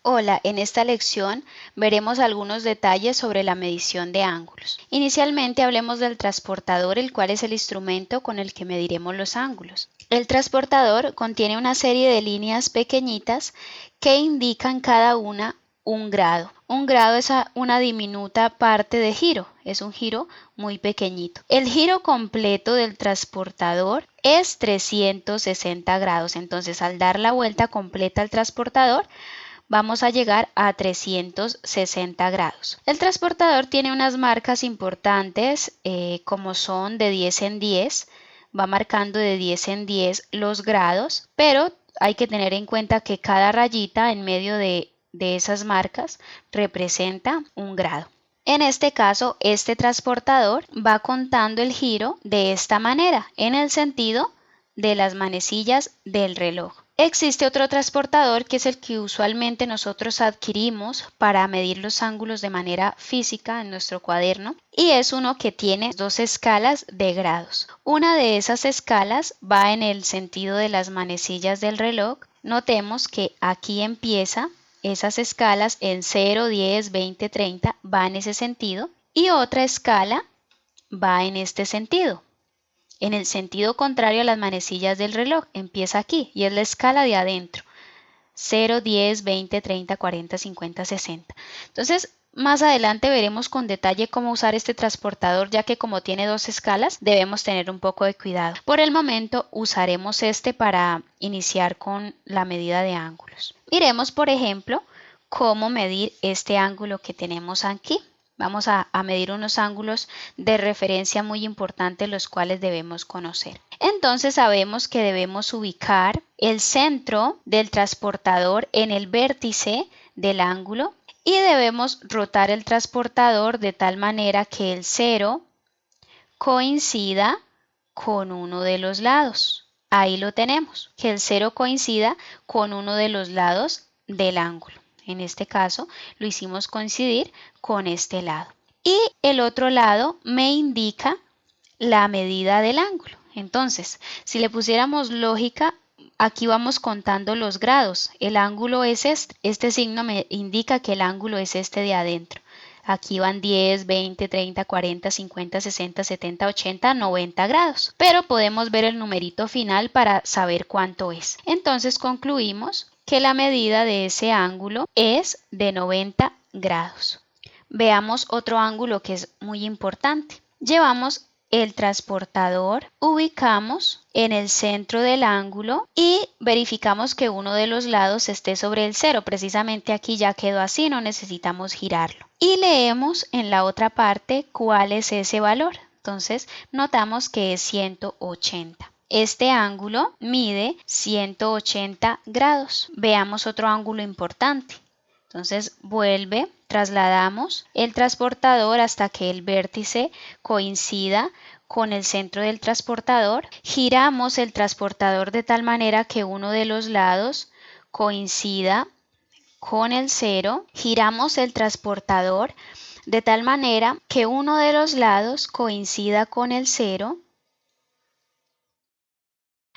Hola, en esta lección veremos algunos detalles sobre la medición de ángulos. Inicialmente hablemos del transportador, el cual es el instrumento con el que mediremos los ángulos. El transportador contiene una serie de líneas pequeñitas que indican cada una un grado. Un grado es una diminuta parte de giro, es un giro muy pequeñito. El giro completo del transportador es 360 grados, entonces al dar la vuelta completa al transportador, vamos a llegar a 360 grados. El transportador tiene unas marcas importantes como son de 10 en 10, va marcando de 10 en 10 los grados, pero hay que tener en cuenta que cada rayita en medio de esas marcas representa un grado. En este caso, este transportador va contando el giro de esta manera, en el sentido de las manecillas del reloj. Existe otro transportador que es el que usualmente nosotros adquirimos para medir los ángulos de manera física en nuestro cuaderno y es uno que tiene dos escalas de grados. Una de esas escalas va en el sentido de las manecillas del reloj. Notemos que aquí empieza esas escalas en 0, 10, 20, 30 va en ese sentido y otra escala va en este sentido. En el sentido contrario a las manecillas del reloj, empieza aquí y es la escala de adentro. 0, 10, 20, 30, 40, 50, 60. Entonces, más adelante veremos con detalle cómo usar este transportador, ya que como tiene dos escalas, debemos tener un poco de cuidado. Por el momento, usaremos este para iniciar con la medida de ángulos. Miremos, por ejemplo, cómo medir este ángulo que tenemos aquí. Vamos a medir unos ángulos de referencia muy importantes, los cuales debemos conocer. Entonces sabemos que debemos ubicar el centro del transportador en el vértice del ángulo y debemos rotar el transportador de tal manera que el 0 coincida con uno de los lados. Ahí lo tenemos, que el 0 coincida con uno de los lados del ángulo. En este caso lo hicimos coincidir con este lado. Y el otro lado me indica la medida del ángulo. Entonces, si le pusiéramos lógica, aquí vamos contando los grados. El ángulo es este. Este signo me indica que el ángulo es este de adentro. Aquí van 10, 20, 30, 40, 50, 60, 70, 80, 90 grados. Pero podemos ver el numerito final para saber cuánto es. Entonces concluimos que la medida de ese ángulo es de 90 grados. Veamos otro ángulo que es muy importante. Llevamos el transportador, ubicamos en el centro del ángulo y verificamos que uno de los lados esté sobre el 0. Precisamente aquí ya quedó así, no necesitamos girarlo. Y leemos en la otra parte cuál es ese valor. Entonces notamos que es 180. Este ángulo mide 180 grados. Veamos otro ángulo importante. Entonces trasladamos el transportador hasta que el vértice coincida con el centro del transportador. Giramos el transportador de tal manera que uno de los lados coincida con el 0. Giramos el transportador de tal manera que uno de los lados coincida con el 0.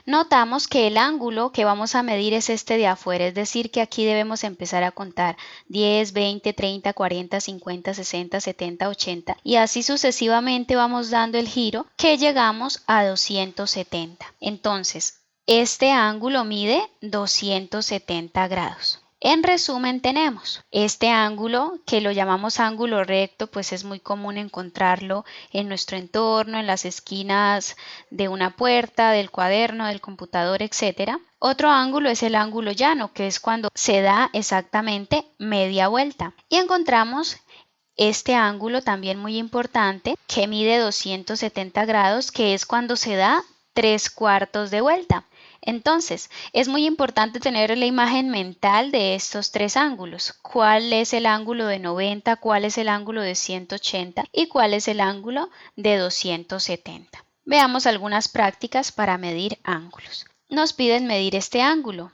Notamos que el ángulo que vamos a medir es este de afuera, es decir que aquí debemos empezar a contar 10, 20, 30, 40, 50, 60, 70, 80 y así sucesivamente vamos dando el giro que llegamos a 270. Entonces, este ángulo mide 270 grados. En resumen tenemos este ángulo que lo llamamos ángulo recto, pues es muy común encontrarlo en nuestro entorno, en las esquinas de una puerta, del cuaderno, del computador, etc. Otro ángulo es el ángulo llano, que es cuando se da exactamente media vuelta. Y encontramos este ángulo también muy importante que mide 270 grados, que es cuando se da 3/4 de vuelta. Entonces, es muy importante tener la imagen mental de estos tres ángulos. ¿Cuál es el ángulo de 90? ¿Cuál es el ángulo de 180? ¿Y cuál es el ángulo de 270? Veamos algunas prácticas para medir ángulos. Nos piden medir este ángulo.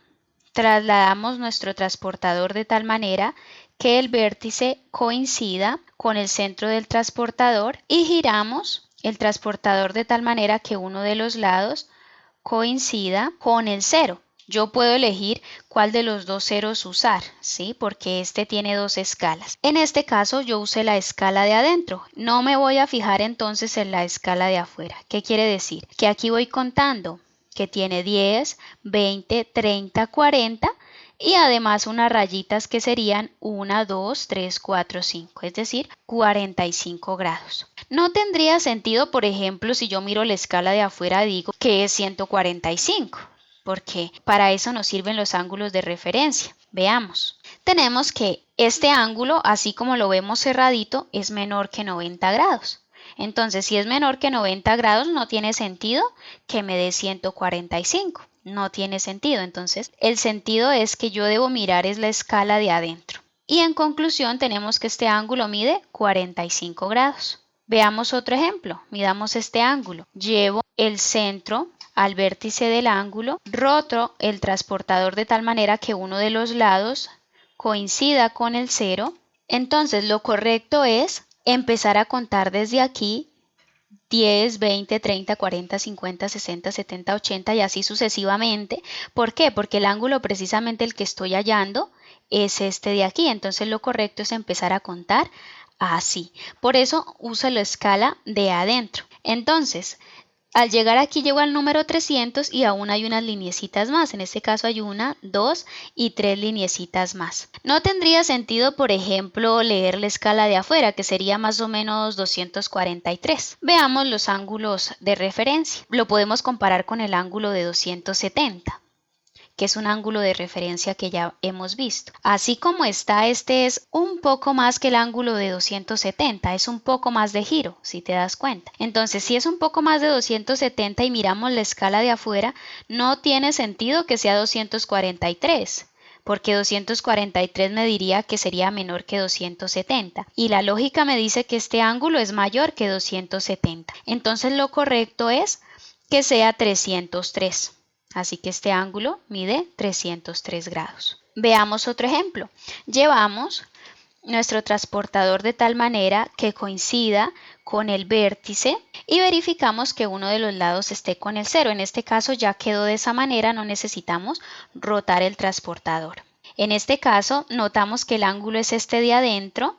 Trasladamos nuestro transportador de tal manera que el vértice coincida con el centro del transportador y giramos el transportador de tal manera que uno de los lados coincida con el 0. Yo puedo elegir cuál de los dos ceros usar, ¿sí? Porque este tiene dos escalas. En este caso yo usé la escala de adentro. No me voy a fijar entonces en la escala de afuera. ¿Qué quiere decir? Que aquí voy contando que tiene 10, 20, 30, 40 y además unas rayitas que serían 1, 2, 3, 4, 5, es decir, 45 grados. No tendría sentido, por ejemplo, si yo miro la escala de afuera digo que es 145. Porque para eso nos sirven los ángulos de referencia. Veamos. Tenemos que este ángulo, así como lo vemos cerradito, es menor que 90 grados. Entonces, si es menor que 90 grados, no tiene sentido que me dé 145. No tiene sentido. Entonces, el sentido es que yo debo mirar es la escala de adentro. Y en conclusión, tenemos que este ángulo mide 45 grados. Veamos otro ejemplo. Midamos este ángulo. Llevo el centro al vértice del ángulo, roto el transportador de tal manera que uno de los lados coincida con el cero. Entonces lo correcto es empezar a contar desde aquí 10, 20, 30, 40, 50, 60, 70, 80 y así sucesivamente. ¿Por qué? Porque el ángulo precisamente el que estoy hallando es este de aquí. Entonces lo correcto es empezar a contar así. Por eso uso la escala de adentro. Entonces, al llegar aquí llego al número 300 y aún hay unas lineecitas más. En este caso hay 1, 2 y 3 lineecitas más. No tendría sentido, por ejemplo, leer la escala de afuera, que sería más o menos 243. Veamos los ángulos de referencia. Lo podemos comparar con el ángulo de 270. Que es un ángulo de referencia que ya hemos visto. Así como está, este es un poco más que el ángulo de 270, es un poco más de giro, si te das cuenta. Entonces, si es un poco más de 270 y miramos la escala de afuera, no tiene sentido que sea 243. Porque 243 me diría que sería menor que 270 y la lógica me dice que este ángulo es mayor que 270. Entonces lo correcto es que sea 303. Así que este ángulo mide 303 grados. Veamos otro ejemplo. Llevamos nuestro transportador de tal manera que coincida con el vértice y verificamos que uno de los lados esté con el cero. En este caso ya quedó de esa manera, no necesitamos rotar el transportador. En este caso notamos que el ángulo es este de adentro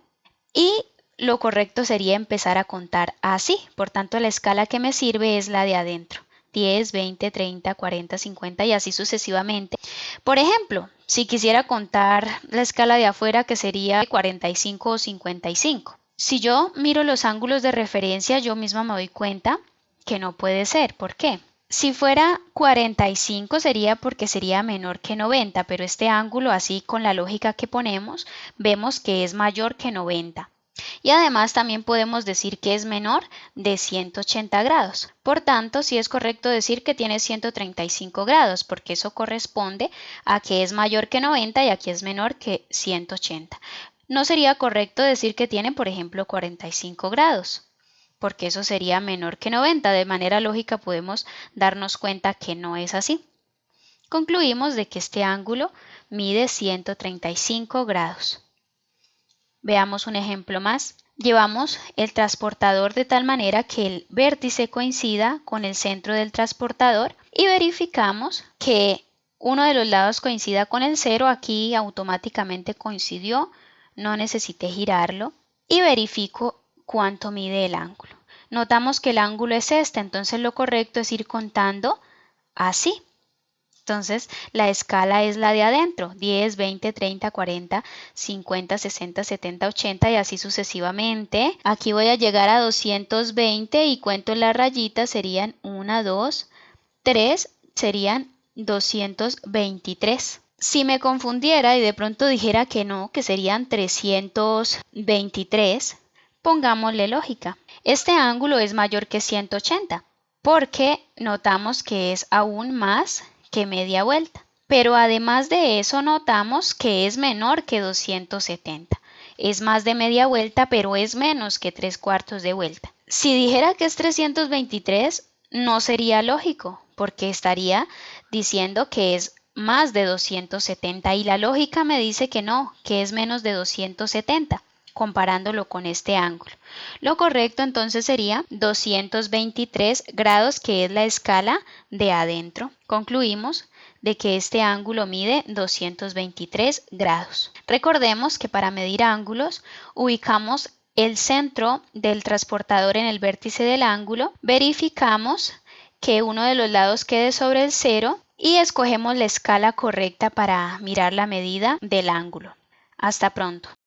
y lo correcto sería empezar a contar así. Por tanto, la escala que me sirve es la de adentro. 10, 20, 30, 40, 50 y así sucesivamente. Por ejemplo, si quisiera contar la escala de afuera que sería 45 o 55. Si yo miro los ángulos de referencia, yo misma me doy cuenta que no puede ser. ¿Por qué? Si fuera 45 sería porque sería menor que 90, pero este ángulo, así con la lógica que ponemos, vemos que es mayor que 90. Y además también podemos decir que es menor de 180 grados. Por tanto, sí es correcto decir que tiene 135 grados, porque eso corresponde a que es mayor que 90 y aquí es menor que 180. No sería correcto decir que tiene, por ejemplo, 45 grados, porque eso sería menor que 90. De manera lógica podemos darnos cuenta que no es así. Concluimos de que este ángulo mide 135 grados. Veamos un ejemplo más. Llevamos el transportador de tal manera que el vértice coincida con el centro del transportador y verificamos que uno de los lados coincida con el cero. Aquí automáticamente coincidió, no necesité girarlo y verifico cuánto mide el ángulo. Notamos que el ángulo es este, entonces lo correcto es ir contando así. Entonces, la escala es la de adentro, 10, 20, 30, 40, 50, 60, 70, 80 y así sucesivamente. Aquí voy a llegar a 220 y cuento las rayitas, serían 1, 2, 3, serían 223. Si me confundiera y de pronto dijera que no, que serían 323, pongámosle lógica. Este ángulo es mayor que 180 porque notamos que es aún más que media vuelta. Pero además de eso notamos que es menor que 270. Es más de media vuelta, pero es menos que 3/4 de vuelta. Si dijera que es 323, no sería lógico, porque estaría diciendo que es más de 270 y la lógica me dice que no, que es menos de 270. Comparándolo con este ángulo. Lo correcto entonces sería 223 grados, que es la escala de adentro. Concluimos de que este ángulo mide 223 grados. Recordemos que para medir ángulos ubicamos el centro del transportador en el vértice del ángulo, verificamos que uno de los lados quede sobre el cero y escogemos la escala correcta para mirar la medida del ángulo. Hasta pronto.